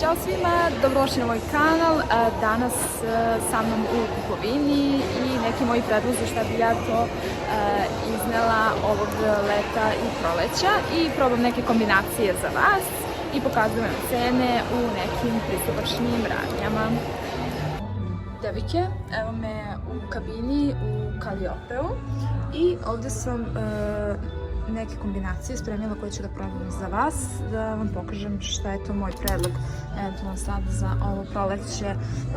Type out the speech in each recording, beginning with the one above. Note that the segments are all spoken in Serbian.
Ćao svima, dobrodošli na moj kanal. Danas sa mnom u kupovini i neki moji predlozi šta bi ja to iznela ovog leta i proleća i probam neke kombinacije za vas i pokazujem cene u nekim pristupačnim radnjama. Devojke, evo me u kabini u Kaliopeu i ovdje sam neke kombinacije spremila koje ću da probam za vas, da vam pokažem šta je to moj predlog eventualno sad za ovo proleće,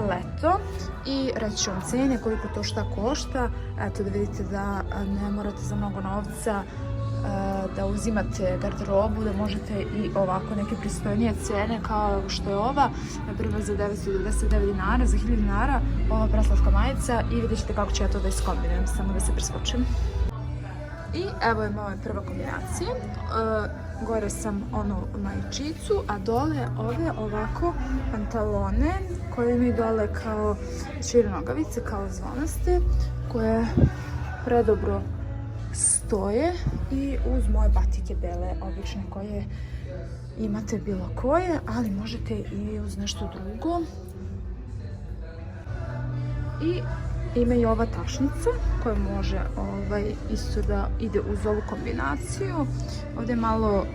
leto i reći ću vam cene, koliko to šta košta, eto da vidite da ne morate za mnogo novca da uzimate garderobu, da možete i ovako neke pristojnije cene kao što je ova, na primjer za 999 dinara, za 1000 dinara ova preslatka majica i vidjet ćete kako ću ja to da iskombinujem, samo da se preskočim. I evo je moja prva kombinacija, gore sam onu majičicu, a dole ove ovako pantalone koje imaju dole kao šire nogavice, kao zvonaste, koje predobro stoje i uz moje batike bele, obične koje imate bilo koje, ali možete i uz nešto drugo. I ima i ova tašnica koja može isto da ide uz ovu kombinaciju. Ovdje je malo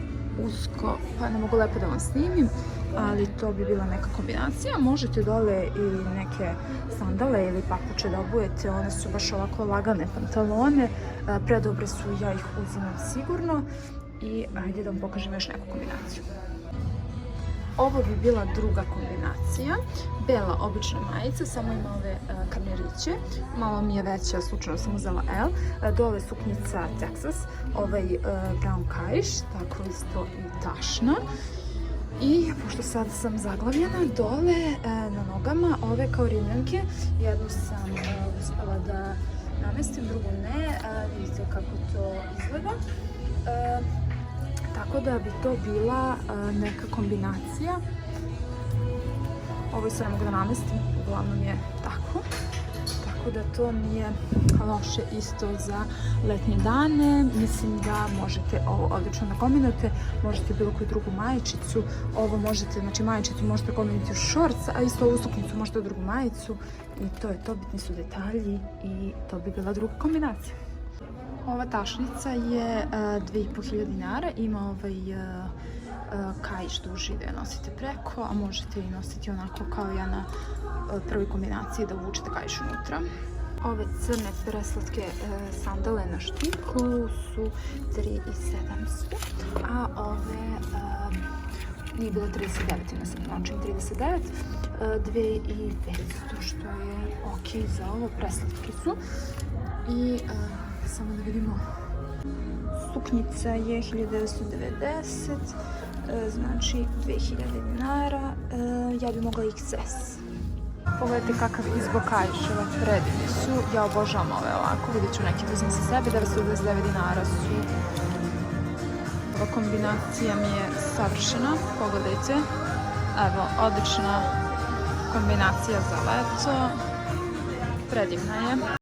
usko pa ne mogu lepo da vam snimim, ali to bi bila neka kombinacija. Možete dole i neke sandale ili papuče da obujete, one su baš ovako lagane pantalone, predobre su, ja ih uzimam sigurno. I ajde da vam pokažem još neku kombinaciju. Ovo bi bila druga kombinacija, bela obična majica, samo ima ove kameriće, malo mi je veća, slučajno sam uzela L, dole suknjica Texas, ovaj brown kaiš, tako isto i tašna. I pošto sad sam zaglavljena, dole na nogama ove kao rimljanke, jednu sam uspela da namestim, drugu ne, vidite kako to izgleda. Tako da bi to bila neka kombinacija. Ovo se ne mogu da namestim, uglavnom je tako. Tako da to nije loše isto za letnje dane. Mislim da možete ovo odlično da kombinujete. Možete bilo koju drugu majičicu. Ovo možete, znači majičicu možete kombinati u šorc, a isto ovu suknjicu možete u drugu majicu. I to je to, bitni su detalji i to bi bila druga kombinacija. Ova tašnica je 2500 dinara, ima kaiš duži da je nosite preko, a možete i nositi onako kao ja na prvoj kombinaciji da uvučete kaiš unutra. Ove crne preslatke sandale na štiklu su 3700, a ove nije bilo 39, ima sam nočin 39, 2500, što je ok za ovo, preslatke su. I samo da vidimo, suknjica je 1990, znači 2000 dinara, ja bi mogla XS. Pogledajte kakav izbor kaiševa, predivni su, ja obožavam ove ovako, vidjet ću neki uzim sa sebe, 929 dinara su. Ova kombinacija mi je savršena, pogledajte, evo, odlična kombinacija za leto, predivna je.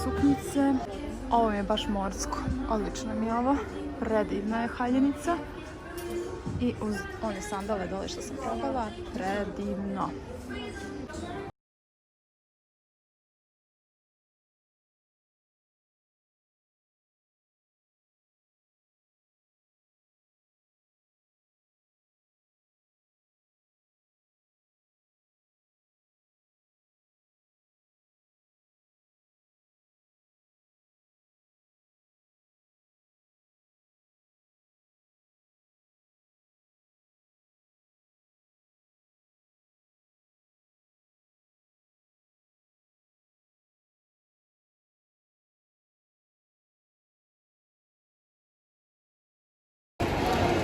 Suknjice, ovo mi je baš morsko, odlično mi je ovo, predivna je haljenica i uz one sandale dole što sam probala, predivno.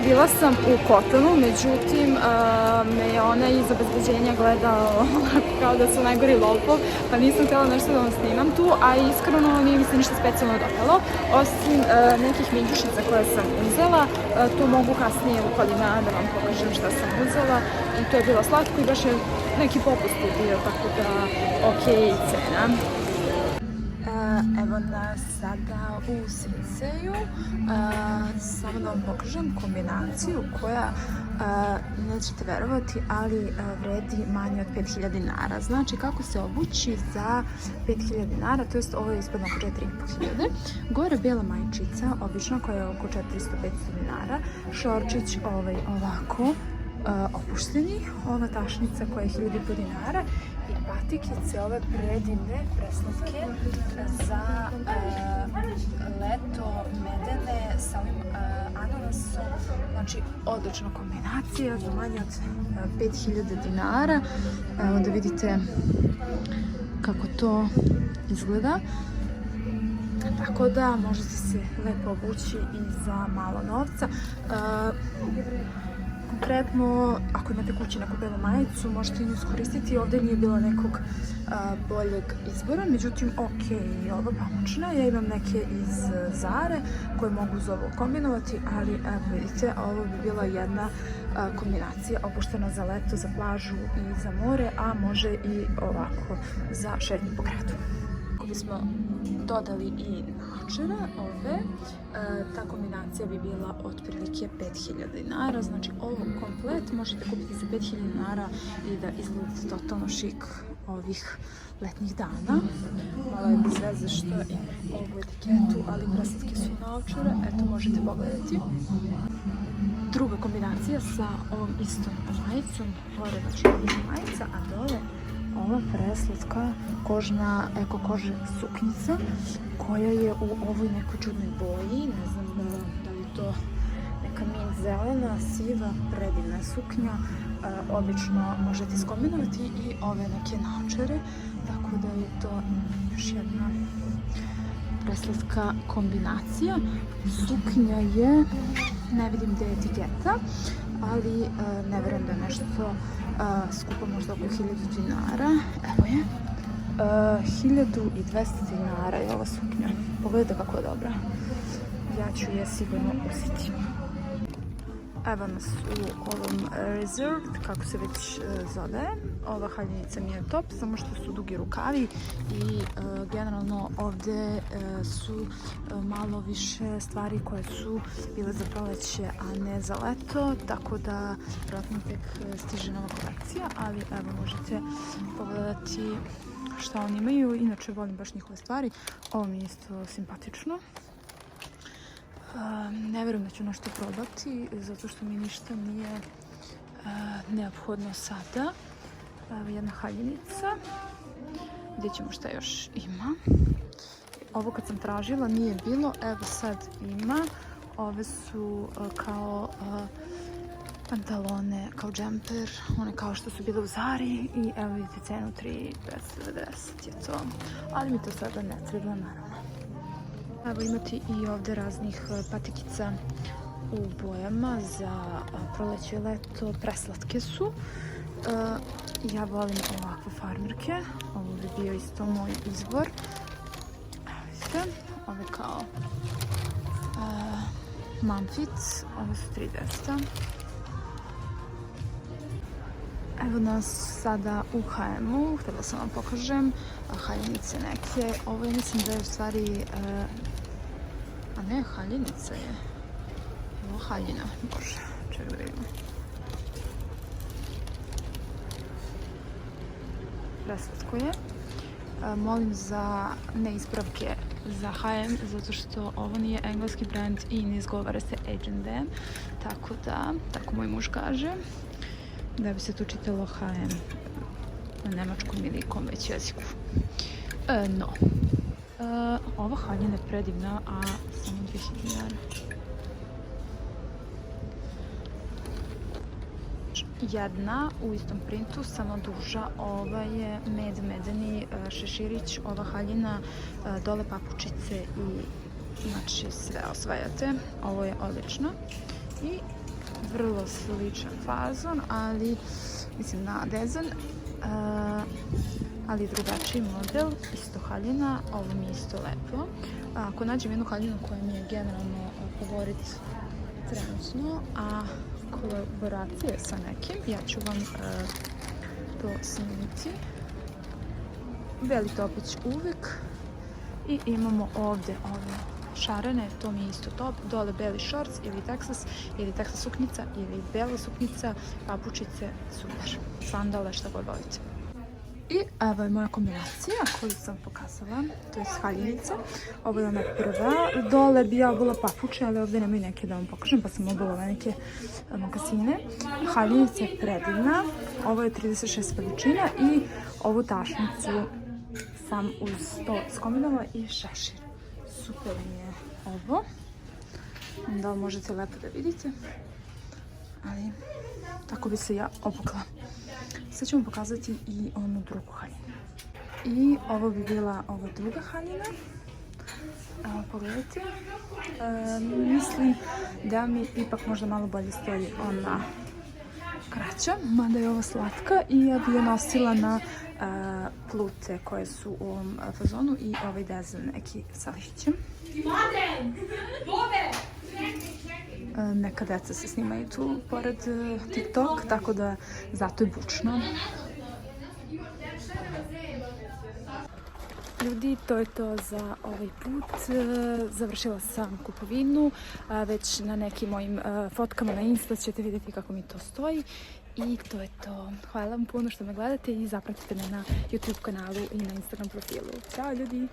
bila sam u Kotonu, međutim me je ona iz obezbeđenja gledao kao da sam najgori lopov, pa nisam htjela nešto da vam snimam tu, a iskreno nije mi se ništa specijalno dopalo, osim nekih minjušica koje sam uzela. To mogu kasnije u kolima da vam pokažem šta sam uzela i to je bilo slatko i baš je neki popust bio, tako da ok cena. Evo nas sada u Svinseju, samo da vam pokažem kombinaciju koja, nećete verovati, ali vredi manje od 5000 dinara. Znači kako se obući za 5000 dinara, to jest ovo je ispod oko 4500. Gore bijela majčica, obična, koja je oko 400-500 dinara. Šorčić ovako, opušteni, ova tašnica koja je 1000 dinara i patikice ove predivne, preslatke za leto, medene sa ovim ananasom. Znači odlična kombinacija za manje od 5000 dinara. Evo da vidite kako to izgleda. Tako da možete se lepo obući i za malo novca. Konkretno, ako imate kući neku belu majicu, možete nju iskoristiti. Ovdje nije bilo nekog boljeg izbora, međutim, ok, i ova pamučna. Ja imam neke iz Zare koje mogu uz ovo kombinovati, ali evo vidite, ovo bi bila jedna kombinacija opuštena za leto, za plažu i za more, a može i ovako za šetnju po gradu. Ako bismo dodali i naočare ove, ta kombinacija bi bila otprilike 5000 dinara. Znači ovo komplet možete kupiti za 5000 dinara i da izgledate totalno šik ovih letnjih dana. Malo je bez veze što je ovu etiketu, ali preslatke su i naočare. Eto, možete pogledati. Druga kombinacija sa ovom istom majicom, gore znači majica, a dole ova preslatka kožna, eko kože suknjica koja je u ovoj nekoj čudnoj boji, ne znam da li to neka mint zelena, siva, predivna suknja. Obično možete iskombinovati i ove neke naočare, tako da je to još jedna preslatka kombinacija. Suknja je, ne vidim gdje je etiketa, ali ne verujem da je nešto skupo, možda oko 1000 dinara. Evo je. 1200 dinara je ova suknja. Pogledajte kako je dobra. Ja ću je sigurno uzeti. Evo nas u ovom Reserved, kako se već zove. Ova haljenica mi je top, samo što su dugi rukavi i generalno ovdje su malo više stvari koje su bile za proleće, a ne za leto, tako da vjerojatno tek stiže nova kolekcija, ali evo možete pogledati šta oni imaju. Inače volim baš njihove stvari, ovo mi je isto simpatično. Ne vjerujem da ću nešto probati, zato što mi ništa nije neophodno sada. Jedna haljenica. Vidjet ćemo šta još ima. Ovo kad sam tražila nije bilo, evo sad ima. Ove su kao pantalone, kao džemper, one kao što su bile u Zari i evo vidite cenu 3,290 je to. Ali mi to sada ne treba, naravno. Evo imate i ovdje raznih patikica u bojama za proleće i leto, preslatke su. Ja volim ovakve farmerke, ovo bi bio isto moj izbor. Evo vidite, ove kao Mumfit, ove su 3200. Evo nas sada u H&M-u, htjela sam vam pokažem haljenice neke. Ovo je, mislim da je u stvari, a ne, haljenica je. Ovo haljina, bože, ček da vidimo. Preslatko je. Molim za neispravke za H&M, zato što ovo nije engleski brand i ne izgovara se H&M, tako da, tako moj muž kaže, da bi se tu čitalo H&M na nemačkom ili kom već jeziku. No, ova haljina je predivna, a samo 2000 dinara. Jedna u istom printu, samo duža. Ova je medeni šeširić, ova haljina, dole papučice i znači sve osvajate. Ovo je odlično. I vrlo sličan fazon, ali mislim na dezen, ali drugačiji model, isto haljina, ovo mi je isto lepo. Ako nađem jednu haljinu koja mi je generalno favorit trenutno, a kolaboracije sa nekim, ja ću vam to snimiti. Beli topić uvijek i imamo ovdje ove šarene, to mi je isto top, dole beli shorts ili Texas suknjica ili bela suknjica, papučice, super, sandale, šta god volite. I evo je moja kombinacija koju sam pokazala, to je haljinice. Ovo je ona prva, dole bi ja obula papuče, ali ovdje nemaju neke da vam pokažem, pa sam obula neke mokasine. Haljinice je predivna, ovo je 36 veličina i ovu tašnicu sam uz to skombinovala i šešir. Super mi je ovo, da možete lepo da vidite, ali tako bi se ja obukla. Sad ću vam pokazati i onu drugu haljinu. I ovo bi bila ova druga haljina. Evo, pogledajte. Mislim da mi ipak možda malo bolje stoji ona kraća, mada je ova slatka i ja bi je nosila na plute koje su u ovom fazonu i ovaj dezen neki sa lišćem. Neka deca se snimaju tu pored TikTok, tako da zato je bučno. Ljudi, to je to za ovaj put. Završila sam kupovinu. Već na nekim mojim fotkama na Insta ćete vidjeti kako mi to stoji. I to je to. Hvala vam puno što me gledate i zapratite me na YouTube kanalu i na Instagram profilu. Ćao ljudi!